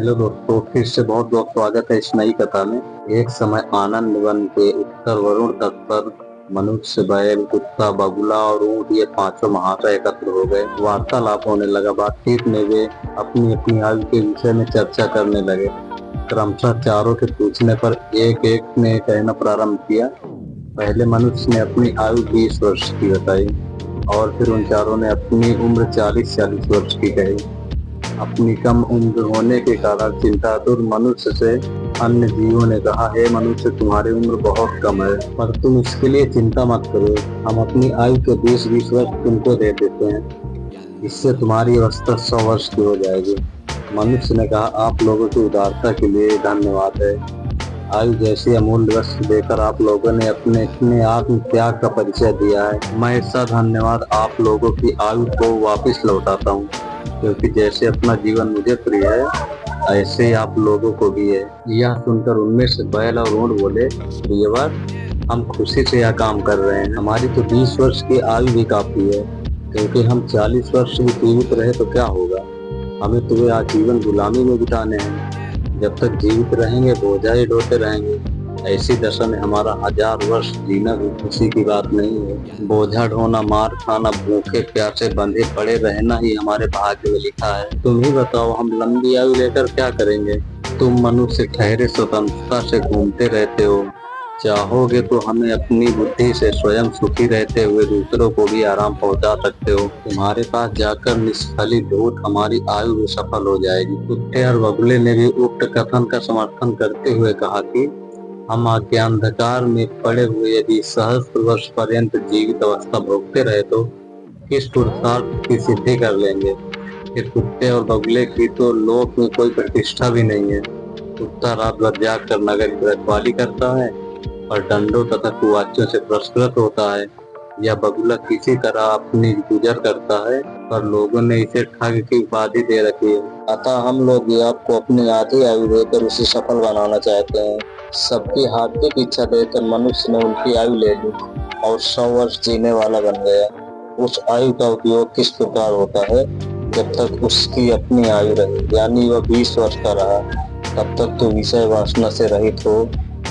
Hello दोस्तों, फिर से बहुत बहुत स्वागत है इस नई कथा में। एक समय आनंद वन के उत्तर वरुण तट पर मनुष्य, बैल, कुत्ता, बगुला और ऊंट ये पांचों महाशय एकत्र हो गए। वार्तालाप होने लगा। बातचीत में वे अपनी अपनी आयु के विषय में चर्चा करने लगे। क्रमशः चारों के पूछने पर एक एक ने कहना प्रारंभ किया। पहले मनुष्य ने अपनी आयु 20 वर्ष की बताई और फिर उन चारों ने अपनी उम्र 40-40 वर्ष की कही। अपनी कम उम्र होने के कारण चिंतातुर मनुष्य से अन्य जीवों ने कहा, हे मनुष्य, तुम्हारी उम्र बहुत कम है, पर तुम इसके लिए चिंता मत करो। हम अपनी आयु के 20-20 वर्ष तुमको दे देते हैं। इससे तुम्हारी अवस्था 100 वर्ष की हो जाएगी। मनुष्य ने कहा, आप लोगों की उदारता के लिए धन्यवाद है। आयु जैसी अमूल्य वस्तु देकर आप लोगों ने अपने आत्म त्याग का परिचय दिया है। मैं इसका धन्यवाद आप लोगों की आयु को वापस लौटाता हूँ, क्योंकि जैसे अपना जीवन मुझे प्रिय है ऐसे ही आप लोगों को भी है। यह सुनकर उनमें से बैल और ऊंट बोले, प्रियवर, हम खुशी से यह काम कर रहे हैं। हमारी तो 20 वर्ष की आयु भी काफी है, क्योंकि हम 40 वर्ष भी जीवित रहे तो क्या होगा। हमें तुम्हें आजीवन गुलामी में बिताने हैं। जब तक जीवित रहेंगे बोझा ही ढोते रहेंगे। ऐसी दशा में हमारा 1000 वर्ष जीना भी खुशी की बात नहीं है। बोझा ढोना, मार खाना, भूखे प्यासे बंधे पड़े रहना ही हमारे भाग्य में लिखा है। तुम ही बताओ, हम लंबी आयु लेकर क्या करेंगे। तुम मनुष्य ठहरे स्वतंत्रता से घूमते रहते हो। चाहोगे तो हमें अपनी बुद्धि से स्वयं सुखी रहते हुए दूसरों को भी आराम पहुंचा सकते हो। तुम्हारे पास जाकर निष्फलित ढूंढ हमारी आयु भी सफल हो जाएगी। कुत्ते और बगुले ने भी उक्त कथन का समर्थन करते हुए कहा कि हम अज्ञानंधकार में पड़े हुए यदि सहस्त्र वर्ष पर्यंत जीवित अवस्था भोगते रहे तो किस पुरुषार्थ की सिद्धि कर लेंगे। फिर कुत्ते और बगुले की तो लोक में कोई प्रतिष्ठा भी नहीं है। कुत्ता रात भर जाग कर नगर की रखवाली करता है और डंडों तथा कुवाच्यों से पुरस्कृत होता है। यह बगुला किसी तरह अपनी गुजर करता है, पर लोगों ने इसे ठग की उपाधि दे रखी है। अतः हम लोग भी आपको अपनी आधी आयु देकर उसे सफल बनाना चाहते हैं। सबकी हार्दिक इच्छा देकर मनुष्य ने उनकी आयु ले ली और 100 वर्ष जीने वाला बन गया। उस आयु का उपयोग किस प्रकार होता है, जब तक उसकी अपनी आयु रही, यानी वह 20 वर्ष का रहा, तब तक तो विषय वासना से रहित हो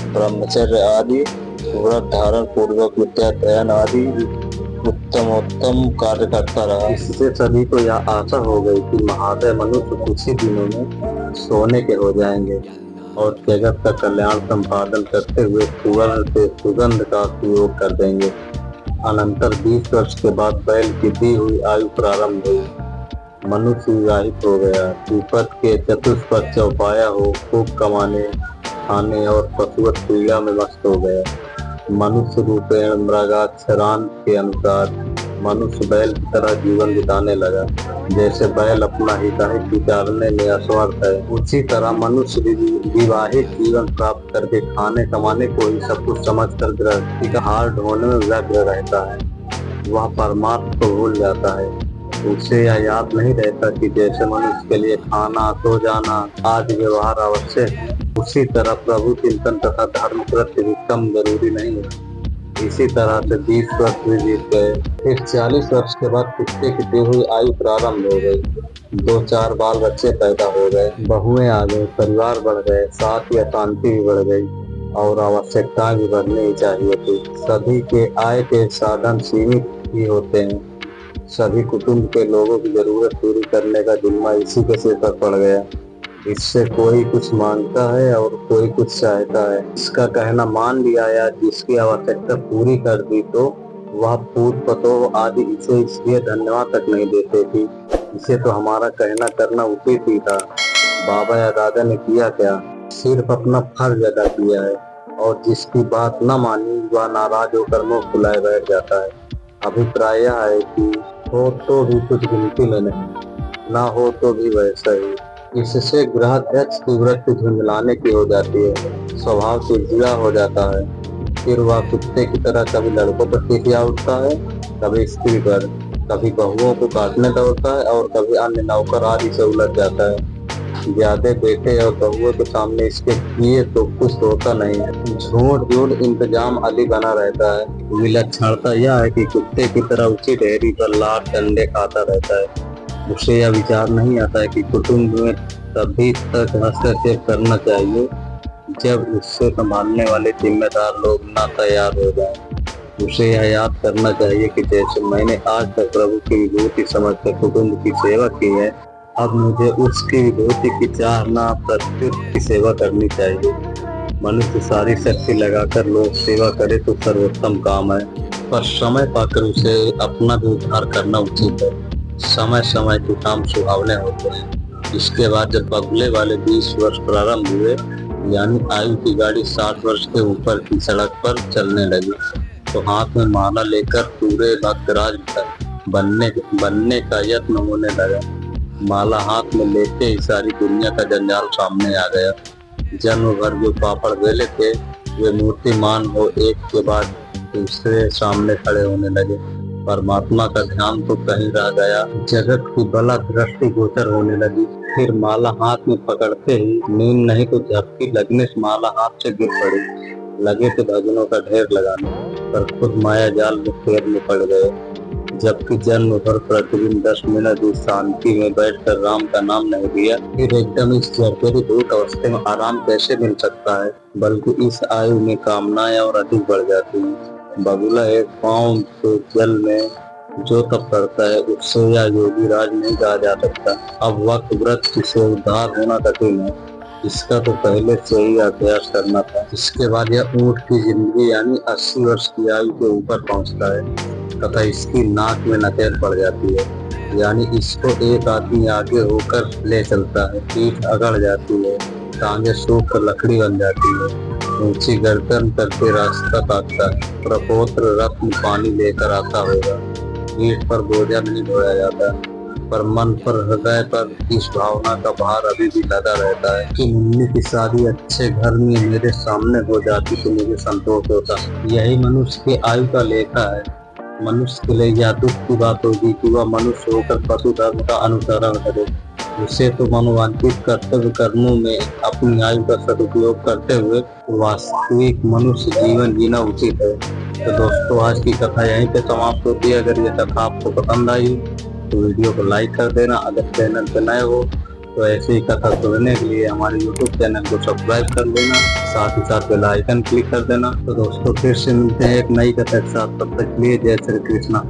ब्रह्मचर्य आदि, व्रत धारण पूर्वक विद्या अध्ययन आदि उत्तम कार्य करता रहा। इससे सभी को यह आशा हो गई कि महादय मनुष्य कुछ ही दिनों में सोने के हो जाएंगे और जगत का कल्याण संपादन करते हुए सुवर्ण से सुगंध का उपयोग कर देंगे। अनंतर 20 वर्ष के बाद बैल की दी हुई आयु प्रारंभ हुई। मनुष्य विवाहित हो गया, विपद के चतुष्पद चौपाया हो, खूब कमाने खाने और पशुवत क्रीड़ा में मस्त हो गया। मनुष्य रूपेण मृगाक्षरांत के अनुसार मनुष्य बैल की तरह जीवन बिताने लगा। जैसे बैल अपना हितहित विचारने में असमर्थ है, उसी तरह मनुष्य विवाहित जीवन प्राप्त करके खाने कमाने को ही सब कुछ समझकर गृहस्थी का हार ढोने में व्यग्र रहता है। वह परमार्थ को भूल जाता है। उसे यह याद नहीं रहता कि जैसे मनुष्य के लिए खाना, सो जाना आदि व्यवहार आवश्यक है, उसी तरह प्रभु चिंतन तथा धर्म कृत्य भी कम जरूरी नहीं है। इसी तरह से 20 वर्ष भी बीत गए। फिर 40 वर्ष के बाद कुत्ते की दी हुई आयु प्रारंभ हो गई। 2-4 बाल बच्चे पैदा हो गए, बहुएं आ गए, परिवार बढ़ गए, साथ ही अशांति भी बढ़ गई और आवश्यकताएं भी बढ़नी ही चाहिए थी। सभी के आय के साधन सीमित ही होते हैं। सभी कुटुंब के लोगों की जरूरत पूरी करने का जिम्मा इसी के सिर पर पड़ गया। इससे कोई कुछ मांगता है और कोई कुछ चाहता है। इसका कहना मान लिया या जिसकी आवश्यकता पूरी कर दी तो वह पूत पतोह आदि इसे इसलिए धन्यवाद तक नहीं देते थी। इसे तो हमारा कहना करना उचित ही था। बाबा या दादा ने किया क्या, सिर्फ अपना फर्ज अदा किया है, और जिसकी बात न मानी वह नाराज होकर मुंह फुलाए बैठ जाता है। अभिप्राय यह है कि हो तो भी कुछ गिनती में नहीं, ना हो तो भी वैसा ही। इससे गृहाध्यक्ष की वृत्ति झुंझलाने की हो जाती है, स्वभाव चिड़चिड़ा हो जाता है। फिर वह कुत्ते की तरह कभी लड़कों पर खिसिया उठता है, कभी स्त्री पर, कभी बहुओं को काटने दौड़ता है और कभी अन्य नौकर आदि से उलझ जाता है। ज्यादा बेटे और बहुओं के सामने इसके किए तो कुछ होता नहीं है। झूठ इंतजाम अली बना रहता है। विलक्षणता यह है कि कुत्ते की तरह उसी डेहरी पर लात डंडे खाता रहता है। उसे यह विचार नहीं आता है कि कुटुंब में तभी तक हस्तक्षेप करना चाहिए जब उससे संभालने वाले जिम्मेदार लोग ना तैयार हो जाएं। उसे यह याद करना चाहिए कि जैसे मैंने आज तक प्रभु की विभूति समझकर कुटुंब की सेवा की है, अब मुझे उसकी विभूति की चाह ना प्रत्युत की सेवा करनी चाहिए। मनुष्य सारी शक्ति लगाकर लोक सेवा करे तो सर्वोत्तम काम है, पर समय पाकर उसे अपना भी उद्धार करना उचित है। समय समय के काम सुहावने होते हैं। इसके बाद जब बगुले वाले 20 वर्ष प्रारंभ हुए, यानी आयु की गाड़ी 60 वर्ष के ऊपर की सड़क पर चलने लगी, तो हाथ में माला लेकर पूरे भक्तराज बनने का यत्न होने लगा। माला हाथ में लेते ही सारी दुनिया का जंजाल सामने आ गया। जन्म भर जो पापड़ बेले थे वे मूर्तिमान हो एक के बाद दूसरे सामने खड़े होने लगे। परमात्मा का ध्यान तो कहीं रह गया, जगत की बला दृष्टि गोचर होने लगी। फिर माला हाथ में पकड़ते ही नींद नहीं तो झपकी लगने से माला हाथ से गिर पड़ी। लगे थे भजनों का ढेर लगाने, पर खुद माया जाल में फेर में पड़ गए। जबकि जन्म भर प्रतिदिन 10 मिनट भी शांति में बैठकर राम का नाम नहीं लिया, फिर एकदम इस जरपेरी धूत अवस्था में आराम कैसे मिल सकता है? बल्कि इस आयु में कामनाएं और अधिक बढ़ जाती हैं। बगुला एक पाँव तो जल में जो तप करता है उससे या योगी राज नहीं कहा जा सकता। अब वक्त व्रत से उद्धार होना कठिन है, इसका तो पहले से ही अभ्यास करना था। इसके बाद यह ऊंट की जिंदगी यानी 80 वर्ष की आयु के ऊपर पहुंचता है तथा इसकी नाक में नकेल पड़ जाती है, यानी इसको एक आदमी आगे होकर ले चलता है। पीठ अगड़ जाती है, टांगे सूख कर लकड़ी बन जाती है, ऊंची गर्दन करके रास्ता काटता है। प्रपोत्र रथ में पानी लेकर आता होगा, पीठ पर बोझा नहीं ढोया जाता, पर मन पर हृदय पर इस भावना का भार अभी भी लगा रहता है कि मुन्नी की शादी अच्छे घर में मेरे सामने हो जाती तो मुझे संतोष होता। यही मनुष्य की आयु का लेखा है। मनुष्य के लिए यह दुख की बात होगी कि वह मनुष्य होकर पशु धर्म का अनुसरण करे। उसे तो मनोवांछित कर्तव्य कर्मों में अपनी आयु का सदुपयोग करते हुए वास्तविक मनुष्य जीवन जीना उचित है। तो दोस्तों, आज की कथा यहीं पे समाप्त होती है। अगर ये कथा आपको पसंद आई तो वीडियो को लाइक कर देना। अगर चैनल पे नए हो तो ऐसे ही कथा सुनने के लिए हमारे YouTube चैनल को सब्सक्राइब कर लेना, साथ ही साथ बेल आइकन क्लिक कर देना। तो दोस्तों, फिर से मिलते हैं एक नई कथा के साथ। तब तक के लिए जय श्री कृष्णा।